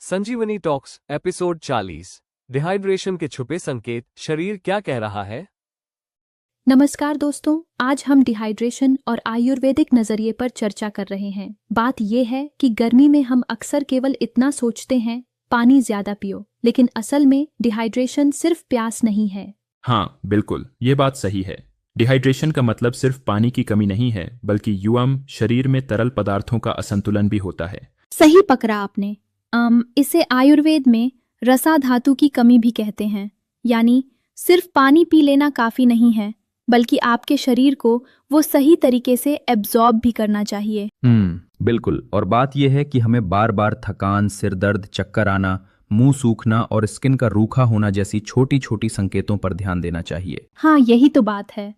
संजीवनी talks episode 40। Dehydration के छुपे संकेत, शरीर क्या कह रहा है। नमस्कार दोस्तों, आज हम डिहाइड्रेशन और आयुर्वेदिक नजरिए पर चर्चा कर रहे हैं। बात यह है कि गर्मी में हम अक्सर केवल इतना सोचते हैं, पानी ज्यादा पियो, लेकिन असल में डिहाइड्रेशन सिर्फ प्यास नहीं है। हाँ बिल्कुल, ये बात सही है। डिहाइड्रेशन का मतलब सिर्फ पानी की कमी नहीं है, बल्कि युवम शरीर में तरल पदार्थों का असंतुलन भी होता है। सही पकड़ा आपने। इसे आयुर्वेद में रसा धातु की कमी भी कहते हैं। यानी सिर्फ पानी पी लेना काफी नहीं है, बल्कि आपके शरीर को वो सही तरीके से एब्जॉर्ब भी करना चाहिए। बिल्कुल। और बात यह है कि हमें बार बार थकान, सिर दर्द, चक्कर आना, मुंह सूखना और स्किन का रूखा होना जैसी छोटी छोटी संकेतों पर ध्यान देना चाहिए। हाँ, यही तो बात है।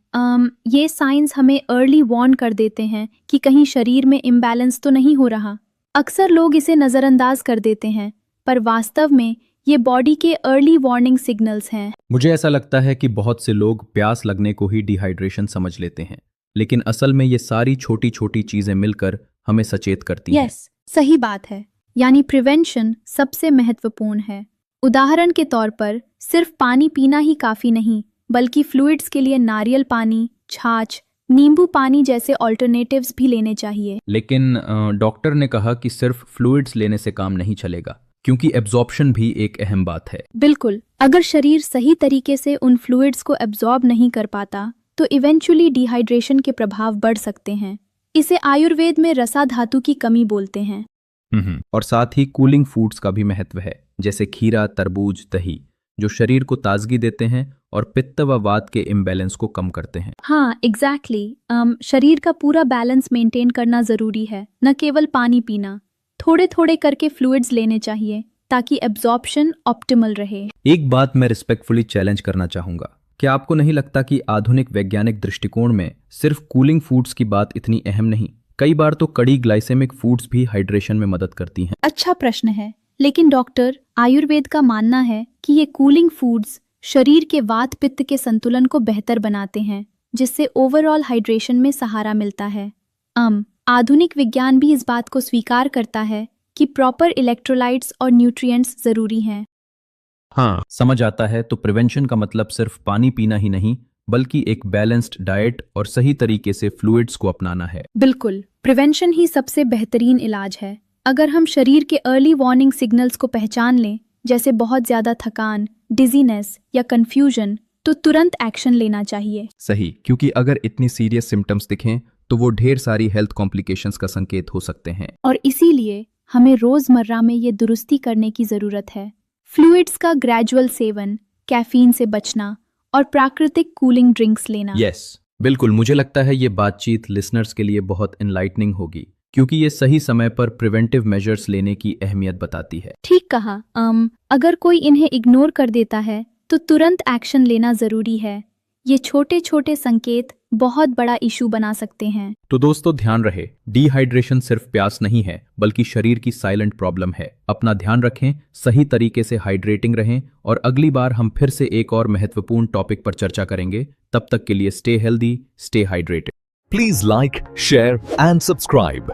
ये साइंस हमें अर्ली वार्न कर देते हैं कि कहीं शरीर में इम्बैलेंस तो नहीं हो रहा। अक्सर लोग इसे नजरअंदाज कर देते हैं, पर वास्तव में ये बॉडी के अर्ली वार्निंग सिग्नल्स हैं। मुझे ऐसा लगता है कि बहुत से लोग प्यास लगने को ही डिहाइड्रेशन समझ लेते हैं, लेकिन असल में ये सारी छोटी छोटी चीजें मिलकर हमें सचेत करती हैं। यस, सही बात है। यानी प्रिवेंशन सबसे महत्वपूर्ण है। उदाहरण के तौर पर सिर्फ पानी पीना ही काफी नहीं, बल्कि फ्लूइड्स के लिए नारियल पानी, छाछ, नींबू पानी जैसे ऑल्टरनेटिव्स भी लेने चाहिए। लेकिन डॉक्टर ने कहा कि सिर्फ फ्लूइड्स लेने से काम नहीं चलेगा, क्योंकि एब्जॉर्प्शन भी एक अहम बात है। बिल्कुल, अगर शरीर सही तरीके से उन फ्लूइड्स को एब्जॉर्ब नहीं कर पाता तो इवेंचुअली डिहाइड्रेशन के प्रभाव बढ़ सकते हैं। इसे आयुर्वेद में रसा धातु की कमी बोलते हैं। और साथ ही कूलिंग फूड्स का भी महत्व है, जैसे खीरा, तरबूज, दही, जो शरीर को ताजगी देते हैं और पित्त व वात के इम्बैलेंस को कम करते हैं। हाँ, एग्जैक्टली। शरीर का पूरा बैलेंस मेंटेन करना जरूरी है, न केवल पानी पीना। थोड़े थोड़े करके फ्लूइड्स लेने चाहिए ताकि एब्जॉर्प्शन ऑप्टिमल रहे। एक बात मैं रिस्पेक्टफुली चैलेंज करना चाहूंगा। क्या आपको नहीं लगता कि आधुनिक वैज्ञानिक दृष्टिकोण में सिर्फ कूलिंग फूड्स की बात इतनी अहम नहीं? कई बार तो कड़ी ग्लाइसेमिक फूड्स भी हाइड्रेशन में मदद करती हैं। अच्छा प्रश्न है, लेकिन डॉक्टर, आयुर्वेद का मानना है कि ये कूलिंग फूड्स शरीर के वात पित्त के संतुलन को बेहतर बनाते हैं, जिससे ओवरऑल हाइड्रेशन में सहारा मिलता है। आधुनिक विज्ञान भी इस बात को स्वीकार करता है कि प्रॉपर इलेक्ट्रोलाइट्स और न्यूट्रिएंट्स जरूरी हैं। हाँ, समझ आता है। तो प्रिवेंशन का मतलब सिर्फ पानी पीना ही नहीं, बल्कि एक बैलेंस्ड डाइट और सही तरीके से फ्लूइड्स को अपनाना है। बिल्कुल, प्रिवेंशन ही सबसे बेहतरीन इलाज है। अगर हम शरीर के अर्ली वार्निंग सिग्नल्स को पहचान लें, जैसे बहुत ज्यादा थकान, डिजीनेस या कंफ्यूजन, तो तुरंत एक्शन लेना चाहिए। सही, क्योंकि अगर इतनी सीरियस सिम्टम्स दिखें तो वो ढेर सारी हेल्थ कॉम्प्लिकेशंस का संकेत हो सकते हैं। और इसीलिए हमें रोजमर्रा में ये दुरुस्ती करने की जरूरत है। फ्लूइड्स का ग्रेजुअल सेवन, कैफीन से बचना और प्राकृतिक कूलिंग ड्रिंक्स लेना। यस, बिल्कुल। मुझे लगता है ये बातचीत लिसनर्स के लिए बहुत एनलाइटनिंग होगी, क्योंकि ये सही समय पर प्रिवेंटिव मेजर्स लेने की अहमियत बताती है। ठीक कहा। अगर कोई इन्हें इग्नोर कर देता है तो तुरंत एक्शन लेना जरूरी है। ये छोटे छोटे संकेत बहुत बड़ा इशू बना सकते हैं। तो दोस्तों, ध्यान रहे, डिहाइड्रेशन सिर्फ प्यास नहीं है, बल्कि शरीर की साइलेंट प्रॉब्लम है। अपना ध्यान रखें, सही तरीके से हाइड्रेटिंग रहें, और अगली बार हम फिर से एक और महत्वपूर्ण टॉपिक पर चर्चा करेंगे। तब तक के लिए stay healthy, stay hydrated. Please like, share and subscribe.